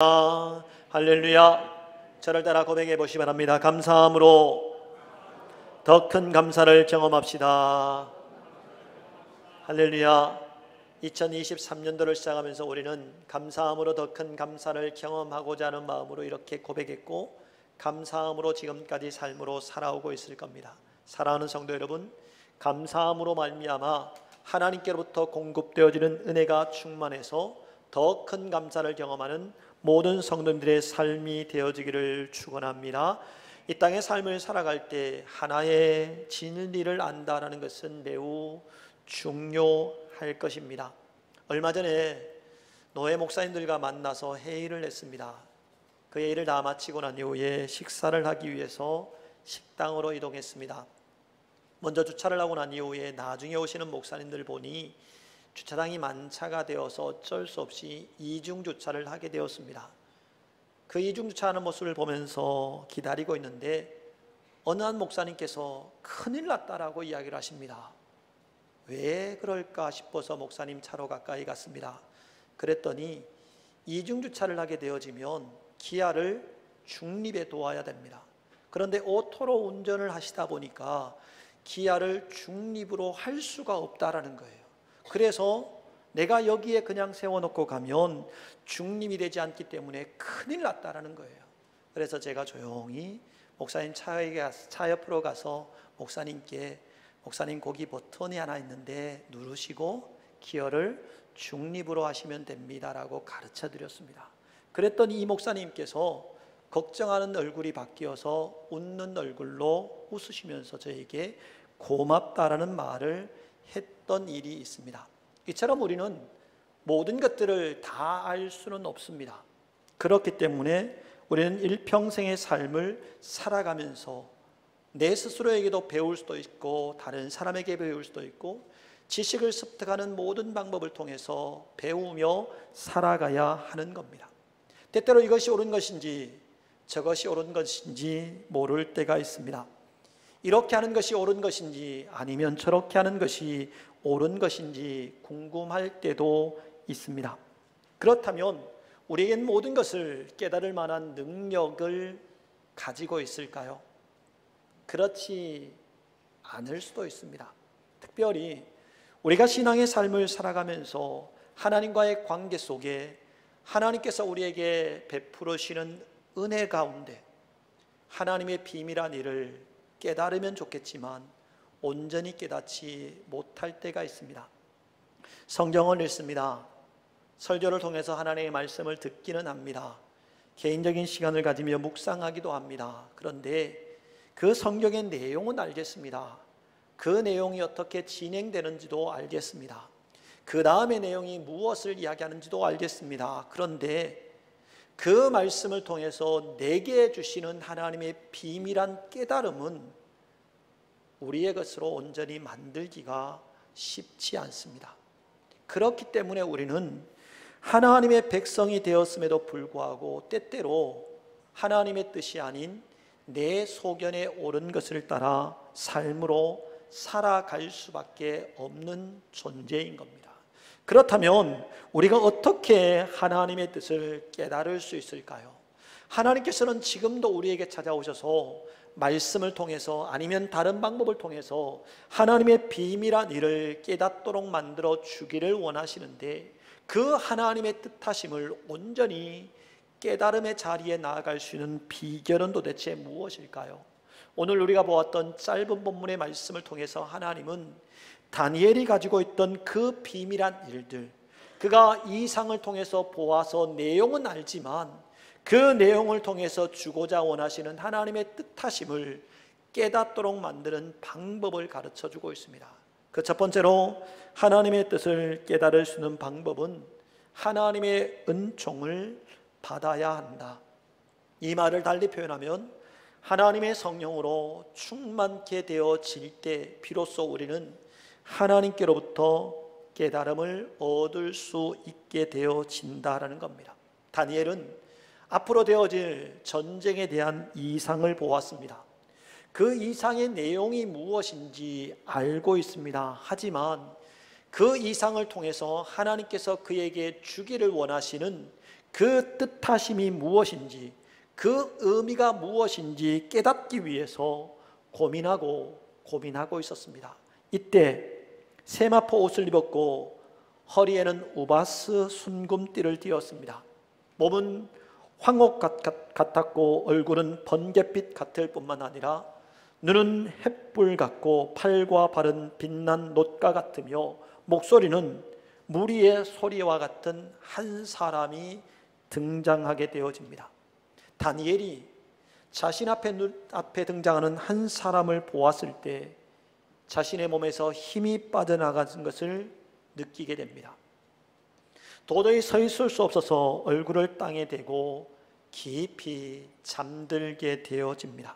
할렐루야. 저를 따라 고백해 보시기 바랍니다. 감사함으로 더 큰 감사를 경험합시다. 할렐루야. 2023년도를 시작하면서 우리는 감사함으로 더 큰 감사를 경험하고자 하는 마음으로 이렇게 고백했고, 감사함으로 지금까지 삶으로 살아오고 있을 겁니다. 사랑하는 성도 여러분, 감사함으로 말미암아 하나님께로부터 공급되어지는 은혜가 충만해서 더 큰 감사를 경험하는 모든 성도님들의 삶이 되어지기를 축원합니다. 이 땅의 삶을 살아갈 때 하나의 진리를 안다라는 것은 매우 중요할 것입니다. 얼마 전에 노예 목사님들과 만나서 회의를 했습니다. 그 회의를 다 마치고 난 이후에 식사를 하기 위해서 식당으로 이동했습니다. 먼저 주차를 하고 난 이후에 나중에 오시는 목사님들 보니 주차장이 만차가 되어서 어쩔 수 없이 이중 주차를 하게 되었습니다. 그 이중 주차하는 모습을 보면서 기다리고 있는데 어느 한 목사님께서 큰일 났다라고 이야기를 하십니다. 왜 그럴까 싶어서 목사님 차로 가까이 갔습니다. 그랬더니 이중 주차를 하게 되어지면 기아를 중립에 두어야 됩니다. 그런데 오토로 운전을 하시다 보니까 기아를 중립으로 할 수가 없다라는 거예요. 그래서 내가 여기에 그냥 세워놓고 가면 중립이 되지 않기 때문에 큰일 났다라는 거예요. 그래서 제가 조용히 목사님 차 옆으로 가서 목사님 거기 버튼이 하나 있는데 누르시고 기어를 중립으로 하시면 됩니다라고 가르쳐 드렸습니다. 그랬더니 이 목사님께서 걱정하는 얼굴이 바뀌어서 웃는 얼굴로 웃으시면서 저에게 고맙다라는 말을 했던 일이 있습니다. 이처럼 우리는 모든 것들을 다 알 수는 없습니다. 그렇기 때문에 우리는 일평생의 삶을 살아가면서 내 스스로에게도 배울 수도 있고 다른 사람에게 배울 수도 있고 지식을 습득하는 모든 방법을 통해서 배우며 살아가야 하는 겁니다. 때때로 이것이 옳은 것인지 저것이 옳은 것인지 모를 때가 있습니다. 이렇게 하는 것이 옳은 것인지 아니면 저렇게 하는 것이 옳은 것인지 궁금할 때도 있습니다. 그렇다면 우리에겐 모든 것을 깨달을 만한 능력을 가지고 있을까요? 그렇지 않을 수도 있습니다. 특별히 우리가 신앙의 삶을 살아가면서 하나님과의 관계 속에 하나님께서 우리에게 베풀으시는 은혜 가운데 하나님의 비밀한 일을 깨달으면 좋겠지만 온전히 깨닫지 못할 때가 있습니다. 성경을 읽습니다. 설교를 통해서 하나님의 말씀을 듣기는 합니다. 개인적인 시간을 가지며 묵상하기도 합니다. 그런데 그 성경의 내용은 알겠습니다. 그 내용이 어떻게 진행되는지도 알겠습니다. 그 다음의 내용이 무엇을 이야기하는지도 알겠습니다. 그런데 그 말씀을 통해서 내게 주시는 하나님의 비밀한 깨달음은 우리의 것으로 온전히 만들기가 쉽지 않습니다. 그렇기 때문에 우리는 하나님의 백성이 되었음에도 불구하고 때때로 하나님의 뜻이 아닌 내 소견에 옳은 것을 따라 삶으로 살아갈 수밖에 없는 존재인 겁니다. 그렇다면 우리가 어떻게 하나님의 뜻을 깨달을 수 있을까요? 하나님께서는 지금도 우리에게 찾아오셔서 말씀을 통해서 아니면 다른 방법을 통해서 하나님의 비밀한 일을 깨닫도록 만들어 주기를 원하시는데 그 하나님의 뜻하심을 온전히 깨달음의 자리에 나아갈 수 있는 비결은 도대체 무엇일까요? 오늘 우리가 보았던 짧은 본문의 말씀을 통해서 하나님은 다니엘이 가지고 있던 그 비밀한 일들, 그가 이상을 통해서 보아서 내용은 알지만 그 내용을 통해서 주고자 원하시는 하나님의 뜻하심을 깨닫도록 만드는 방법을 가르쳐주고 있습니다. 그 첫 번째로 하나님의 뜻을 깨달을 수 있는 방법은 하나님의 은총을 받아야 한다. 이 말을 달리 표현하면 하나님의 성령으로 충만케 되어질 때 비로소 우리는 하나님께로부터 깨달음을 얻을 수 있게 되어진다라는 겁니다. 다니엘은 앞으로 되어질 전쟁에 대한 이상을 보았습니다. 그 이상의 내용이 무엇인지 알고 있습니다. 하지만 그 이상을 통해서 하나님께서 그에게 주기를 원하시는 그 뜻하심이 무엇인지, 그 의미가 무엇인지 깨닫기 위해서 고민하고 있었습니다. 이때 세마포 옷을 입었고 허리에는 우바스 순금띠를 띠었습니다. 몸은 황옥 같았고 얼굴은 번갯빛 같을 뿐만 아니라 눈은 햇불 같고 팔과 발은 빛난 놋과 같으며 목소리는 무리의 소리와 같은 한 사람이 등장하게 되어집니다. 다니엘이 자신 앞에 등장하는 한 사람을 보았을 때 자신의 몸에서 힘이 빠져나가는 것을 느끼게 됩니다. 도저히 서 있을 수 없어서 얼굴을 땅에 대고 깊이 잠들게 되어집니다.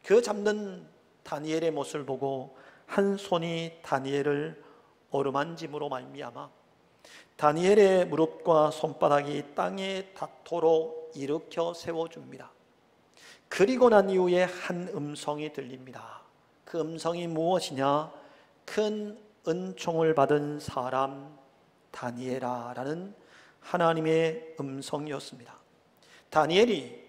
그 잠든 다니엘의 모습을 보고 한 손이 다니엘을 어루만짐으로 말미암아 다니엘의 무릎과 손바닥이 땅에 닿도록 일으켜 세워줍니다. 그리고 난 이후에 한 음성이 들립니다. 그 음성이 무엇이냐? 큰 은총을 받은 사람 다니엘아 라는 하나님의 음성이었습니다. 다니엘이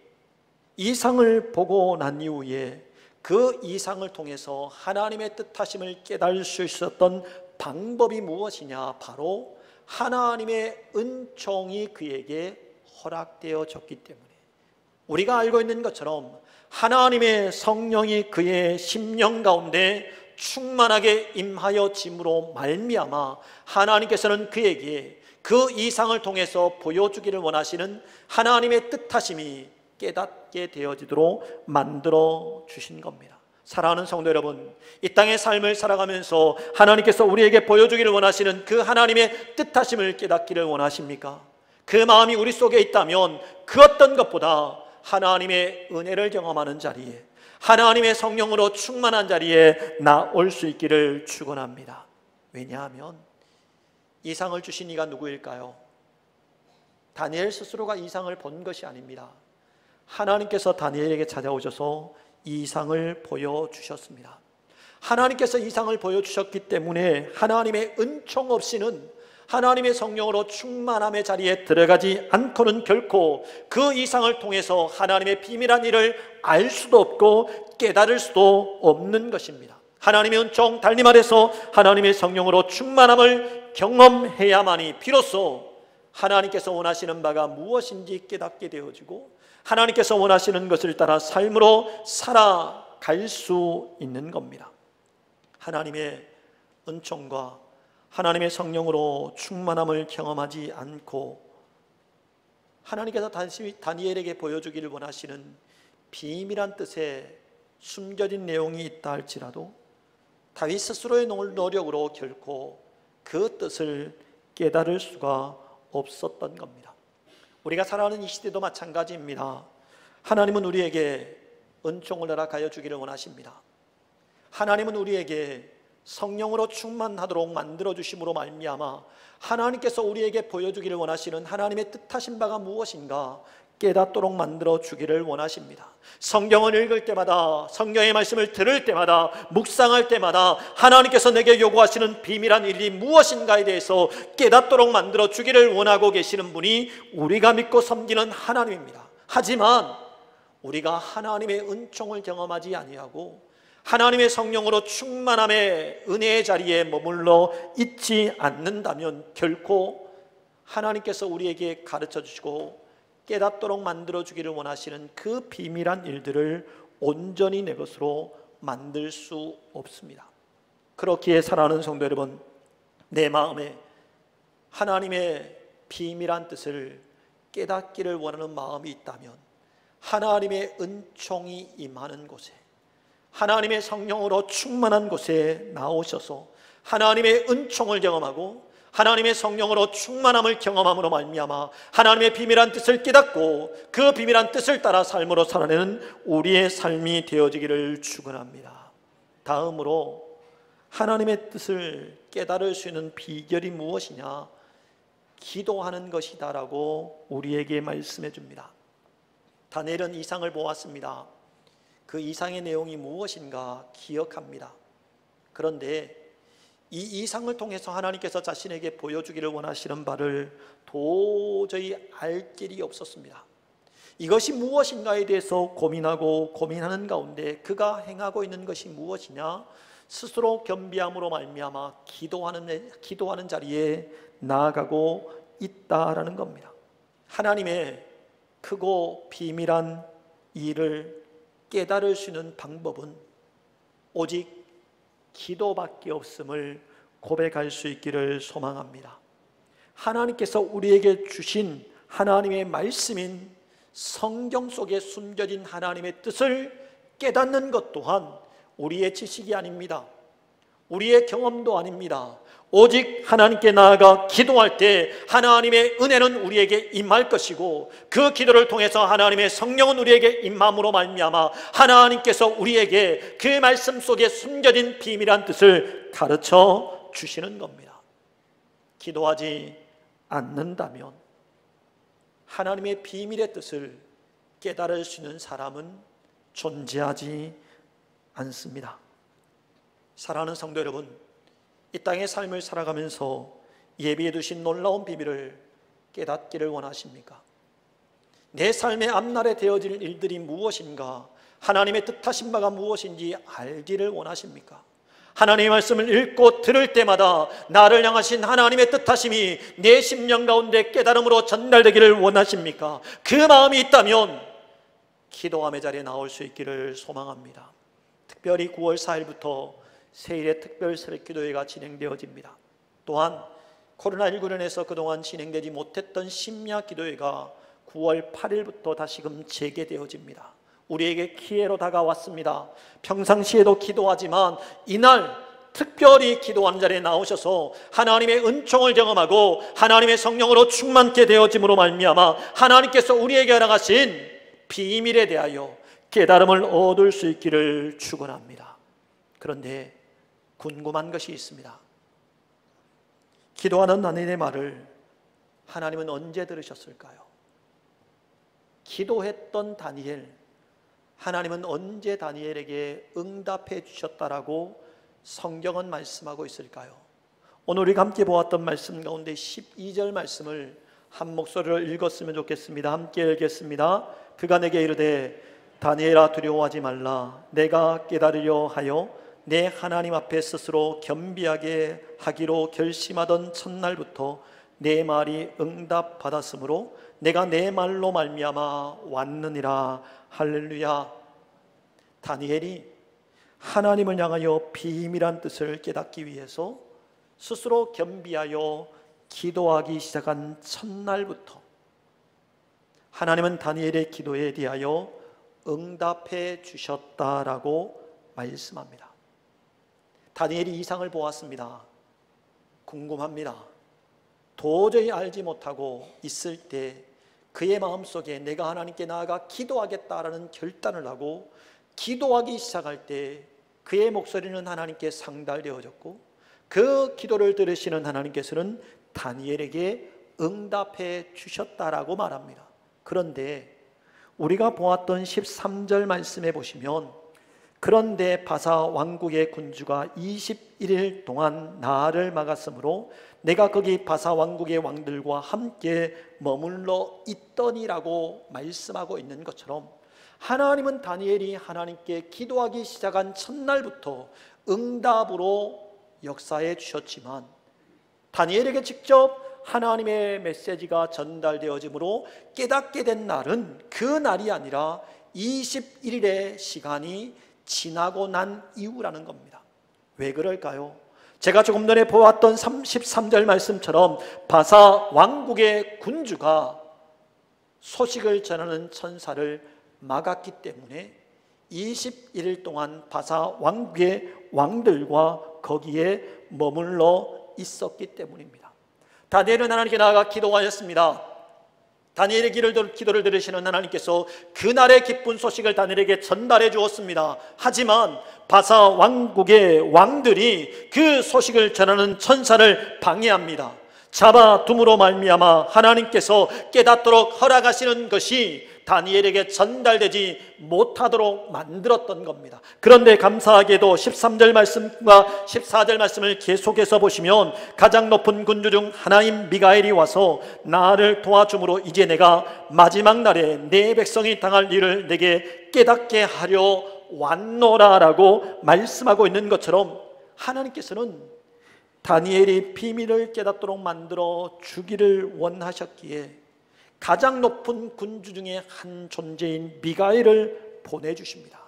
이상을 보고 난 이후에 그 이상을 통해서 하나님의 뜻하심을 깨달을 수 있었던 방법이 무엇이냐? 바로 하나님의 은총이 그에게 허락되어졌기 때문에, 우리가 알고 있는 것처럼 하나님의 성령이 그의 심령 가운데 충만하게 임하여 짐으로 말미암아 하나님께서는 그에게 그 이상을 통해서 보여주기를 원하시는 하나님의 뜻하심이 깨닫게 되어지도록 만들어 주신 겁니다. 사랑하는 성도 여러분, 이 땅의 삶을 살아가면서 하나님께서 우리에게 보여주기를 원하시는 그 하나님의 뜻하심을 깨닫기를 원하십니까? 그 마음이 우리 속에 있다면 그 어떤 것보다 하나님의 은혜를 경험하는 자리에, 하나님의 성령으로 충만한 자리에 나올 수 있기를 축원합니다. 왜냐하면 이상을 주신 이가 누구일까요? 다니엘 스스로가 이상을 본 것이 아닙니다. 하나님께서 다니엘에게 찾아오셔서 이상을 보여주셨습니다. 하나님께서 이상을 보여주셨기 때문에 하나님의 은총 없이는, 하나님의 성령으로 충만함의 자리에 들어가지 않고는 결코 그 이상을 통해서 하나님의 비밀한 일을 알 수도 없고 깨달을 수도 없는 것입니다. 하나님의 은총, 달리 말해서 하나님의 성령으로 충만함을 경험해야만이 비로소 하나님께서 원하시는 바가 무엇인지 깨닫게 되어지고 하나님께서 원하시는 것을 따라 삶으로 살아갈 수 있는 겁니다. 하나님의 은총과 하나님의 성령으로 충만함을 경험하지 않고 하나님께서 다니엘에게 보여주기를 원하시는 비밀한 뜻에 숨겨진 내용이 있다 할지라도 다윗 스스로의 노력으로 결코 그 뜻을 깨달을 수가 없었던 겁니다. 우리가 살아가는 이 시대도 마찬가지입니다. 하나님은 우리에게 은총을 허락하여 주기를 원하십니다. 하나님은 우리에게 성령으로 충만하도록 만들어주심으로 말미암아 하나님께서 우리에게 보여주기를 원하시는 하나님의 뜻하신 바가 무엇인가 깨닫도록 만들어주기를 원하십니다. 성경을 읽을 때마다, 성경의 말씀을 들을 때마다, 묵상할 때마다 하나님께서 내게 요구하시는 비밀한 일이 무엇인가에 대해서 깨닫도록 만들어주기를 원하고 계시는 분이 우리가 믿고 섬기는 하나님입니다. 하지만 우리가 하나님의 은총을 경험하지 아니하고 하나님의 성령으로 충만함의 은혜의 자리에 머물러 있지 않는다면 결코 하나님께서 우리에게 가르쳐 주시고 깨닫도록 만들어주기를 원하시는 그 비밀한 일들을 온전히 내 것으로 만들 수 없습니다. 그렇기에 사랑하는 성도 여러분, 내 마음에 하나님의 비밀한 뜻을 깨닫기를 원하는 마음이 있다면 하나님의 은총이 임하는 곳에, 하나님의 성령으로 충만한 곳에 나오셔서 하나님의 은총을 경험하고 하나님의 성령으로 충만함을 경험함으로 말미암아 하나님의 비밀한 뜻을 깨닫고 그 비밀한 뜻을 따라 삶으로 살아내는 우리의 삶이 되어지기를 축원합니다. 다음으로 하나님의 뜻을 깨달을 수 있는 비결이 무엇이냐? 기도하는 것이다라고 우리에게 말씀해 줍니다. 다니엘은 이상을 보았습니다. 그 이상의 내용이 무엇인가 기억합니다. 그런데 이 이상을 통해서 하나님께서 자신에게 보여주기를 원하시는 바를 도저히 알 길이 없었습니다. 이것이 무엇인가에 대해서 고민하는 가운데 그가 행하고 있는 것이 무엇이냐? 스스로 겸비함으로 말미암아 기도하는 자리에 나아가고 있다라는 겁니다. 하나님의 크고 비밀한 일을 깨달을 수 있는 방법은 오직 기도밖에 없음을 고백할 수 있기를 소망합니다. 하나님께서 우리에게 주신 하나님의 말씀인 성경 속에 숨겨진 하나님의 뜻을 깨닫는 것 또한 우리의 지식이 아닙니다. 우리의 경험도 아닙니다. 오직 하나님께 나아가 기도할 때 하나님의 은혜는 우리에게 임할 것이고, 그 기도를 통해서 하나님의 성령은 우리에게 임함으로 말미암아 하나님께서 우리에게 그 말씀 속에 숨겨진 비밀한 뜻을 가르쳐 주시는 겁니다. 기도하지 않는다면 하나님의 비밀의 뜻을 깨달을 수 있는 사람은 존재하지 않습니다. 사랑하는 성도 여러분, 이 땅의 삶을 살아가면서 예비해 두신 놀라운 비밀을 깨닫기를 원하십니까? 내 삶의 앞날에 되어질 일들이 무엇인가, 하나님의 뜻하신 바가 무엇인지 알기를 원하십니까? 하나님의 말씀을 읽고 들을 때마다 나를 향하신 하나님의 뜻하심이 내 심령 가운데 깨달음으로 전달되기를 원하십니까? 그 마음이 있다면 기도함의 자리에 나올 수 있기를 소망합니다. 특별히 9월 4일부터 세일의 특별 새벽기도회가 진행되어집니다. 또한 코로나19로 인해서 그동안 진행되지 못했던 심야 기도회가 9월 8일부터 다시금 재개되어집니다. 우리에게 기회로 다가왔습니다. 평상시에도 기도하지만 이날 특별히 기도하는 자리에 나오셔서 하나님의 은총을 경험하고 하나님의 성령으로 충만케 되어짐으로 말미암아 하나님께서 우리에게 허락하신 비밀에 대하여 깨달음을 얻을 수 있기를 축원합니다. 그런데 궁금한 것이 있습니다. 기도하는 다니엘의 말을 하나님은 언제 들으셨을까요? 기도했던 다니엘, 하나님은 언제 다니엘에게 응답해 주셨다라고 성경은 말씀하고 있을까요? 오늘 우리가 함께 보았던 말씀 가운데 12절 말씀을 한 목소리로 읽었으면 좋겠습니다. 함께 읽겠습니다. 그가 내게 이르되 다니엘아 두려워하지 말라. 내가 깨달으려 하여 내 하나님 앞에 스스로 겸비하게 하기로 결심하던 첫날부터 내 말이 응답받았으므로 내가 내 말로 말미암아 왔느니라. 할렐루야. 다니엘이 하나님을 향하여 비밀한 뜻을 깨닫기 위해서 스스로 겸비하여 기도하기 시작한 첫날부터 하나님은 다니엘의 기도에 대하여 응답해 주셨다라고 말씀합니다. 다니엘이 이상을 보았습니다. 궁금합니다. 도저히 알지 못하고 있을 때 그의 마음속에 내가 하나님께 나아가 기도하겠다라는 결단을 하고 기도하기 시작할 때 그의 목소리는 하나님께 상달되어졌고, 그 기도를 들으시는 하나님께서는 다니엘에게 응답해 주셨다라고 말합니다. 그런데 우리가 보았던 13절 말씀에 보시면, 그런데 바사 왕국의 군주가 21일 동안 나를 막았으므로 내가 거기 바사 왕국의 왕들과 함께 머물러 있더니라고 말씀하고 있는 것처럼, 하나님은 다니엘이 하나님께 기도하기 시작한 첫날부터 응답으로 역사해 주셨지만, 다니엘에게 직접 하나님의 메시지가 전달되어지므로 깨닫게 된 날은 그 날이 아니라 21일의 시간이 지나고 난 이후라는 겁니다. 왜 그럴까요? 제가 조금 전에 보았던 33절 말씀처럼 바사 왕국의 군주가 소식을 전하는 천사를 막았기 때문에 21일 동안 바사 왕국의 왕들과 거기에 머물러 있었기 때문입니다. 다니엘은 하나님께 나아가 기도하였습니다. 다니엘의 기도를 들으시는 하나님께서 그날의 기쁜 소식을 다니엘에게 전달해 주었습니다. 하지만 바사 왕국의 왕들이 그 소식을 전하는 천사를 방해합니다. 잡아둠으로 말미암아 하나님께서 깨닫도록 허락하시는 것이 다니엘에게 전달되지 못하도록 만들었던 겁니다. 그런데 감사하게도 13절 말씀과 14절 말씀을 계속해서 보시면 가장 높은 군주 중 하나인 미가엘이 와서 나를 도와줌으로 이제 내가 마지막 날에 내 백성이 당할 일을 내게 깨닫게 하려 왔노라라고 말씀하고 있는 것처럼 하나님께서는 다니엘이 비밀을 깨닫도록 만들어 주기를 원하셨기에 가장 높은 군주 중에 한 존재인 미가엘을 보내주십니다.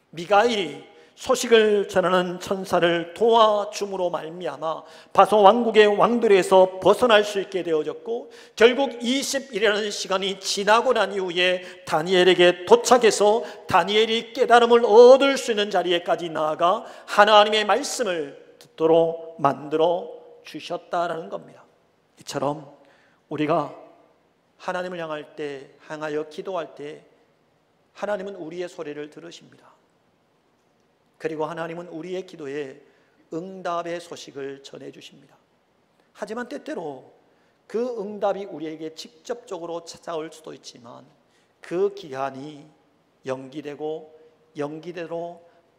미가엘이 소식을 전하는 천사를 도와줌으로 말미암아 바소 왕국의 왕들에서 벗어날 수 있게 되어졌고, 결국 20일이라는 시간이 지나고 난 이후에 다니엘에게 도착해서 다니엘이 깨달음을 얻을 수 있는 자리에까지 나아가 하나님의 말씀을 듣도록 만들어 주셨다라는 겁니다. 이처럼 우리가 하나님을 향하여 기도할 때 하나님은 우리의 소리를 들으십니다. 그리고 하나님은 우리의 기도에 응답의 소식을 전해주십니다. 하지만 때때로 그 응답이 우리에게 직접적으로 찾아올 수도 있지만 그 기한이 연기대로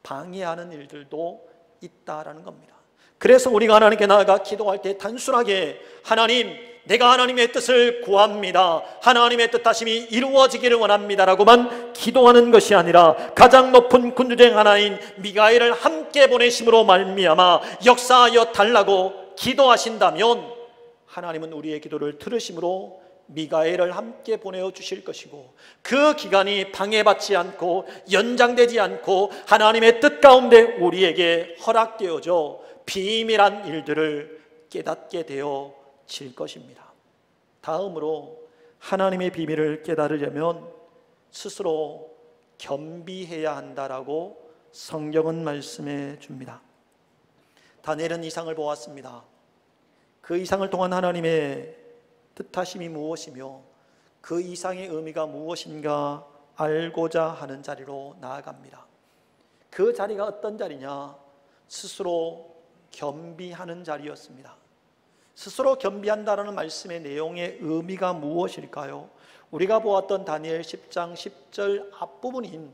방해하는 일들도 있다라는 겁니다. 그래서 우리가 하나님께 나아가 기도할 때 단순하게 하나님, 내가 하나님의 뜻을 구합니다, 하나님의 뜻하심이 이루어지기를 원합니다라고만 기도하는 것이 아니라 가장 높은 군주 중 하나인 미가엘을 함께 보내심으로 말미암아 역사하여 달라고 기도하신다면 하나님은 우리의 기도를 들으심으로 미가엘을 함께 보내어 주실 것이고, 그 기간이 방해받지 않고 연장되지 않고 하나님의 뜻 가운데 우리에게 허락되어져 비밀한 일들을 깨닫게 되어질 것입니다. 다음으로 하나님의 비밀을 깨달으려면 스스로 겸비해야 한다라고 성경은 말씀해 줍니다. 다니엘은 이상을 보았습니다. 그 이상을 통한 하나님의 뜻하심이 무엇이며 그 이상의 의미가 무엇인가 알고자 하는 자리로 나아갑니다. 그 자리가 어떤 자리냐? 스스로 겸비하는 자리였습니다. 스스로 겸비한다라는 말씀의 내용의 의미가 무엇일까요? 우리가 보았던 다니엘 10장 10절 앞부분인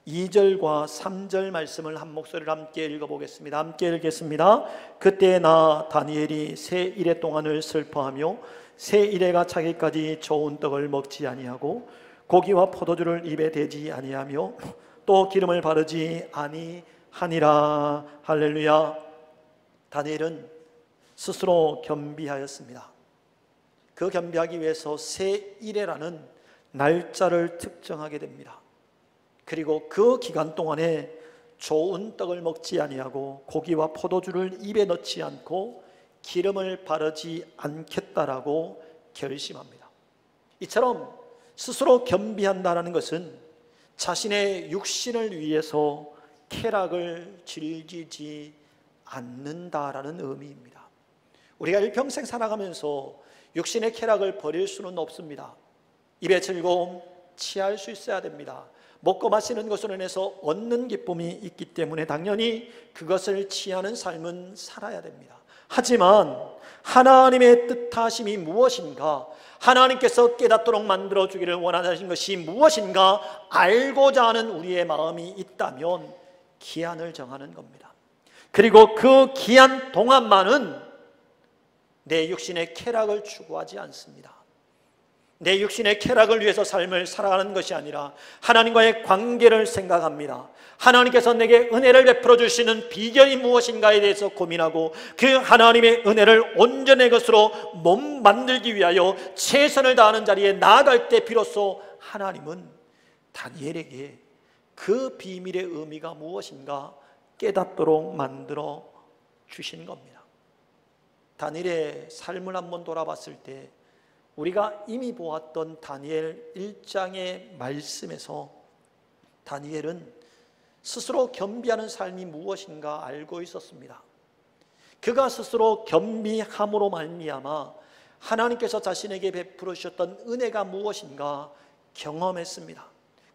2절과 3절 말씀을 한 목소리로 함께 읽어보겠습니다. 함께 읽겠습니다. 그때 나 다니엘이 새 이래 동안을 슬퍼하며 새 이래가 차기까지 좋은 떡을 먹지 아니하고 고기와 포도주를 입에 대지 아니하며 또 기름을 바르지 아니하니라. 할렐루야. 다니엘은 스스로 겸비하였습니다. 그 겸비하기 위해서 새 이래라는 날짜를 특정하게 됩니다. 그리고 그 기간 동안에 좋은 떡을 먹지 아니하고 고기와 포도주를 입에 넣지 않고 기름을 바르지 않겠다라고 결심합니다. 이처럼 스스로 겸비한다는 것은 자신의 육신을 위해서 쾌락을 즐기지 않는다라는 의미입니다. 우리가 일평생 살아가면서 육신의 쾌락을 버릴 수는 없습니다. 입의 즐거움 취할 수 있어야 됩니다. 먹고 마시는 것으로 인해서 얻는 기쁨이 있기 때문에 당연히 그것을 취하는 삶은 살아야 됩니다. 하지만 하나님의 뜻하심이 무엇인가, 하나님께서 깨닫도록 만들어주기를 원하는 것이 무엇인가 알고자 하는 우리의 마음이 있다면 기한을 정하는 겁니다. 그리고 그 기한 동안만은 내 육신의 쾌락을 추구하지 않습니다. 내 육신의 쾌락을 위해서 삶을 살아가는 것이 아니라 하나님과의 관계를 생각합니다. 하나님께서 내게 은혜를 베풀어 주시는 비결이 무엇인가에 대해서 고민하고 그 하나님의 은혜를 온전의 것으로 몸 만들기 위하여 최선을 다하는 자리에 나아갈 때 비로소 하나님은 다니엘에게 그 비밀의 의미가 무엇인가 깨닫도록 만들어 주신 겁니다. 다니엘의 삶을 한번 돌아봤을 때 우리가 이미 보았던 다니엘 1장의 말씀에서 다니엘은 스스로 겸비하는 삶이 무엇인가 알고 있었습니다. 그가 스스로 겸비함으로 말미암아 하나님께서 자신에게 베풀어 주셨던 은혜가 무엇인가 경험했습니다.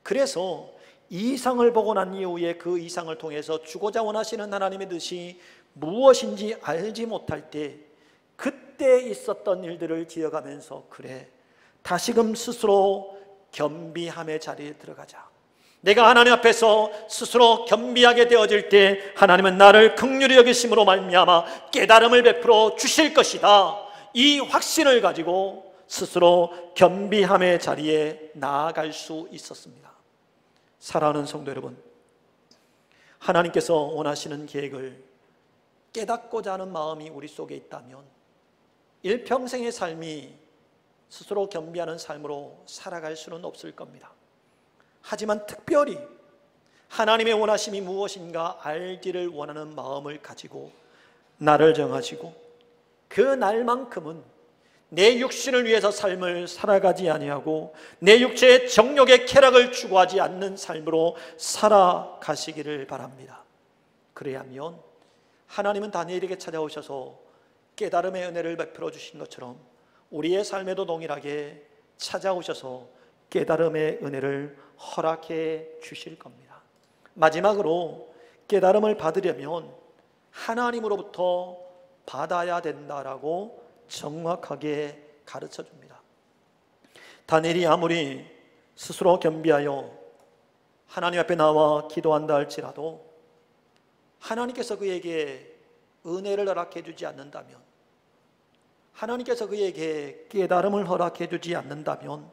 그래서 이상을 보고 난 이후에 그 이상을 통해서 주고자 원하시는 하나님의 뜻이 무엇인지 알지 못할 때 그때 그때 있었던 일들을 기억하면서 그래, 다시금 스스로 겸비함의 자리에 들어가자. 내가 하나님 앞에서 스스로 겸비하게 되어질 때 하나님은 나를 긍휼히 여기심으로 말미암아 깨달음을 베풀어 주실 것이다. 이 확신을 가지고 스스로 겸비함의 자리에 나아갈 수 있었습니다. 사랑하는 성도 여러분, 하나님께서 원하시는 계획을 깨닫고자 하는 마음이 우리 속에 있다면 일평생의 삶이 스스로 겸비하는 삶으로 살아갈 수는 없을 겁니다. 하지만 특별히 하나님의 원하심이 무엇인가 알기를 원하는 마음을 가지고 나를 정하시고 그 날만큼은 내 육신을 위해서 삶을 살아가지 아니하고 내 육체의 정욕의 쾌락을 추구하지 않는 삶으로 살아가시기를 바랍니다. 그래야면 하나님은 다니엘에게 찾아오셔서 깨달음의 은혜를 베풀어 주신 것처럼 우리의 삶에도 동일하게 찾아오셔서 깨달음의 은혜를 허락해 주실 겁니다. 마지막으로 깨달음을 받으려면 하나님으로부터 받아야 된다라고 정확하게 가르쳐 줍니다. 다니엘이 아무리 스스로 겸비하여 하나님 앞에 나와 기도한다 할지라도 하나님께서 그에게 은혜를 허락해 주지 않는다면, 하나님께서 그에게 깨달음을 허락해 주지 않는다면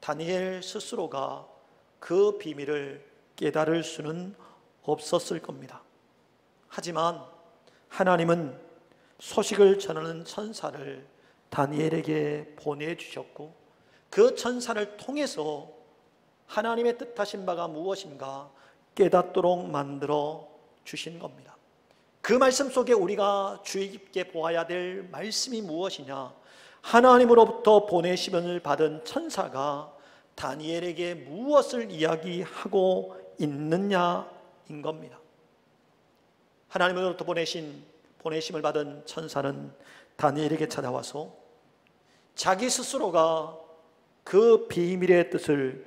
다니엘 스스로가 그 비밀을 깨달을 수는 없었을 겁니다. 하지만 하나님은 소식을 전하는 천사를 다니엘에게 보내주셨고 그 천사를 통해서 하나님의 뜻하신 바가 무엇인가 깨닫도록 만들어 주신 겁니다. 그 말씀 속에 우리가 주의 깊게 보아야 될 말씀이 무엇이냐? 하나님으로부터 보내심을 받은 천사가 다니엘에게 무엇을 이야기하고 있느냐인 겁니다. 하나님으로부터 보내심을 받은 천사는 다니엘에게 찾아와서 자기 스스로가 그 비밀의 뜻을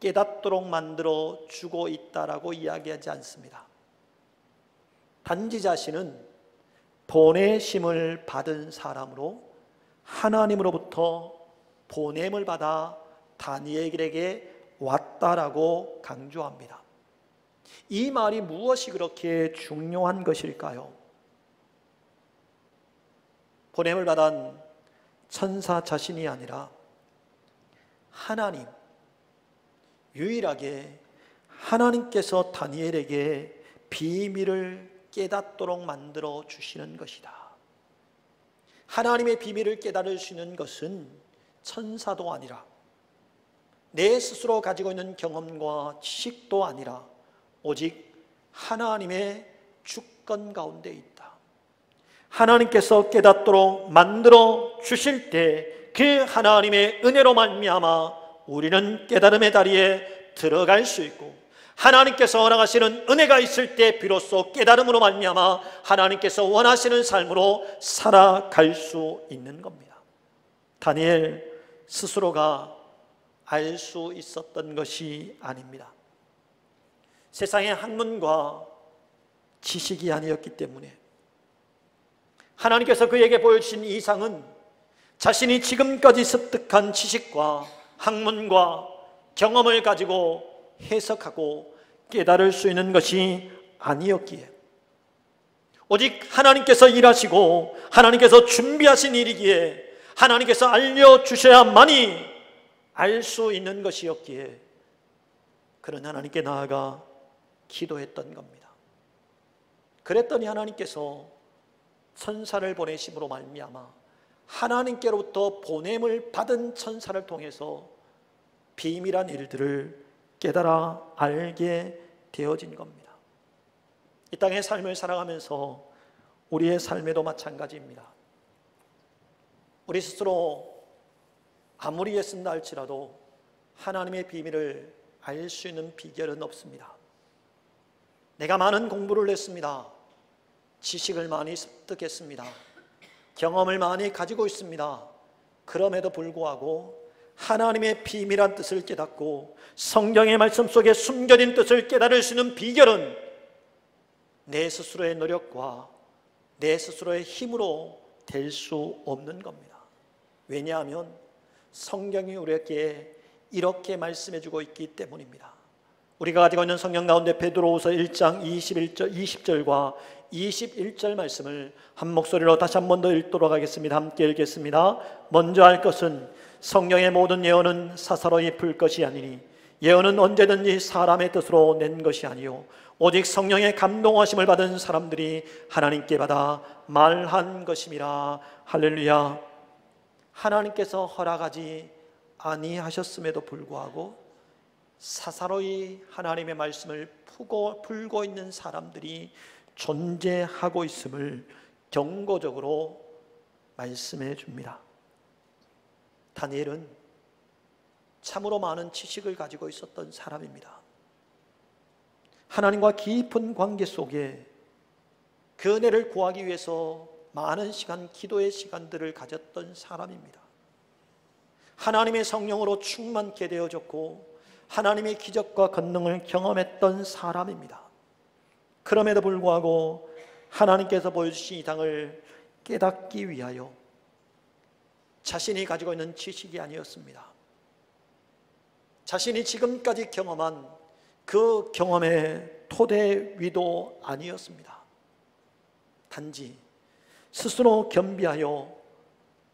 깨닫도록 만들어 주고 있다라고 이야기하지 않습니다. 단지 자신은 보내심을 받은 사람으로 하나님으로부터 보냄을 받아 다니엘에게 왔다라고 강조합니다. 이 말이 무엇이 그렇게 중요한 것일까요? 보냄을 받은 천사 자신이 아니라 하나님, 유일하게 하나님께서 다니엘에게 비밀을 깨닫도록 만들어 주시는 것이다. 하나님의 비밀을 깨달을 수 있는 것은 천사도 아니라 내 스스로 가지고 있는 경험과 지식도 아니라 오직 하나님의 주권 가운데 있다. 하나님께서 깨닫도록 만들어 주실 때 그 하나님의 은혜로 말미암아 우리는 깨달음의 다리에 들어갈 수 있고, 하나님께서 원하시는 은혜가 있을 때 비로소 깨달음으로 말미암아 하나님께서 원하시는 삶으로 살아갈 수 있는 겁니다. 다니엘 스스로가 알 수 있었던 것이 아닙니다. 세상의 학문과 지식이 아니었기 때문에 하나님께서 그에게 보여주신 이상은 자신이 지금까지 습득한 지식과 학문과 경험을 가지고 해석하고 깨달을 수 있는 것이 아니었기에 오직 하나님께서 일하시고 하나님께서 준비하신 일이기에 하나님께서 알려주셔야만이 알 수 있는 것이었기에 그런 하나님께 나아가 기도했던 겁니다. 그랬더니 하나님께서 천사를 보내심으로 말미암아 하나님께로부터 보냄을 받은 천사를 통해서 비밀한 일들을 깨달아 알게 되어진 겁니다. 이 땅의 삶을 살아가면서 우리의 삶에도 마찬가지입니다. 우리 스스로 아무리 애쓴다 할지라도 하나님의 비밀을 알 수 있는 비결은 없습니다. 내가 많은 공부를 했습니다. 지식을 많이 습득했습니다. 경험을 많이 가지고 있습니다. 그럼에도 불구하고 하나님의 비밀한 뜻을 깨닫고 성경의 말씀 속에 숨겨진 뜻을 깨달을 수 있는 비결은 내 스스로의 노력과 내 스스로의 힘으로 될 수 없는 겁니다. 왜냐하면 성경이 우리에게 이렇게 말씀해주고 있기 때문입니다. 우리가 가지고 있는 성경 가운데 베드로후서 1장 20절과 21절 말씀을 한 목소리로 다시 한 번 더 읽도록 하겠습니다. 함께 읽겠습니다. 먼저 할 것은 성경의 모든 예언은 사사로이 풀 것이 아니니 예언은 언제든지 사람의 뜻으로 낸 것이 아니요 오직 성령의 감동하심을 받은 사람들이 하나님께 받아 말한 것임이라. 할렐루야. 하나님께서 허락하지 아니하셨음에도 불구하고 사사로이 하나님의 말씀을 풀고 있는 사람들이 존재하고 있음을 경고적으로 말씀해 줍니다. 다니엘은 참으로 많은 지식을 가지고 있었던 사람입니다. 하나님과 깊은 관계 속에 그 은혜를 구하기 위해서 많은 시간, 기도의 시간들을 가졌던 사람입니다. 하나님의 성령으로 충만케 되어졌고 하나님의 기적과 권능을 경험했던 사람입니다. 그럼에도 불구하고 하나님께서 보여주신 이 당을 깨닫기 위하여 자신이 가지고 있는 지식이 아니었습니다. 자신이 지금까지 경험한 그 경험의 토대 위도 아니었습니다. 단지 스스로 겸비하여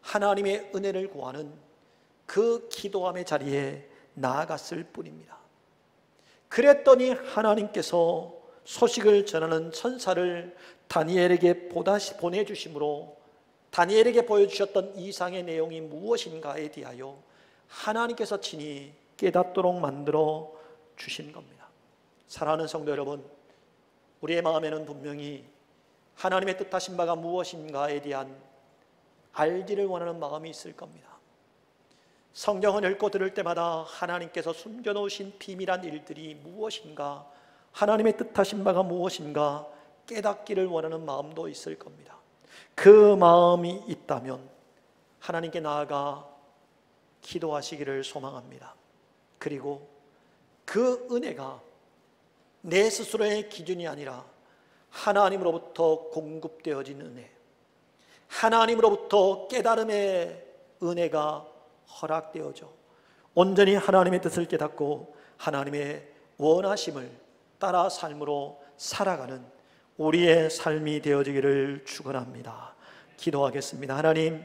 하나님의 은혜를 구하는 그 기도함의 자리에 나아갔을 뿐입니다. 그랬더니 하나님께서 소식을 전하는 천사를 다니엘에게 보내주심으로 다니엘에게 보여주셨던 이상의 내용이 무엇인가에 대하여 하나님께서 친히 깨닫도록 만들어 주신 겁니다. 사랑하는 성도 여러분, 우리의 마음에는 분명히 하나님의 뜻하신 바가 무엇인가에 대한 알기를 원하는 마음이 있을 겁니다. 성경을 읽고 들을 때마다 하나님께서 숨겨놓으신 비밀한 일들이 무엇인가, 하나님의 뜻하신 바가 무엇인가 깨닫기를 원하는 마음도 있을 겁니다. 그 마음이 있다면 하나님께 나아가 기도하시기를 소망합니다. 그리고 그 은혜가 내 스스로의 기준이 아니라 하나님으로부터 공급되어진 은혜, 하나님으로부터 깨달음의 은혜가 허락되어져 온전히 하나님의 뜻을 깨닫고 하나님의 원하심을 따라 삶으로 살아가는 우리의 삶이 되어지기를 축원합니다. 기도하겠습니다. 하나님,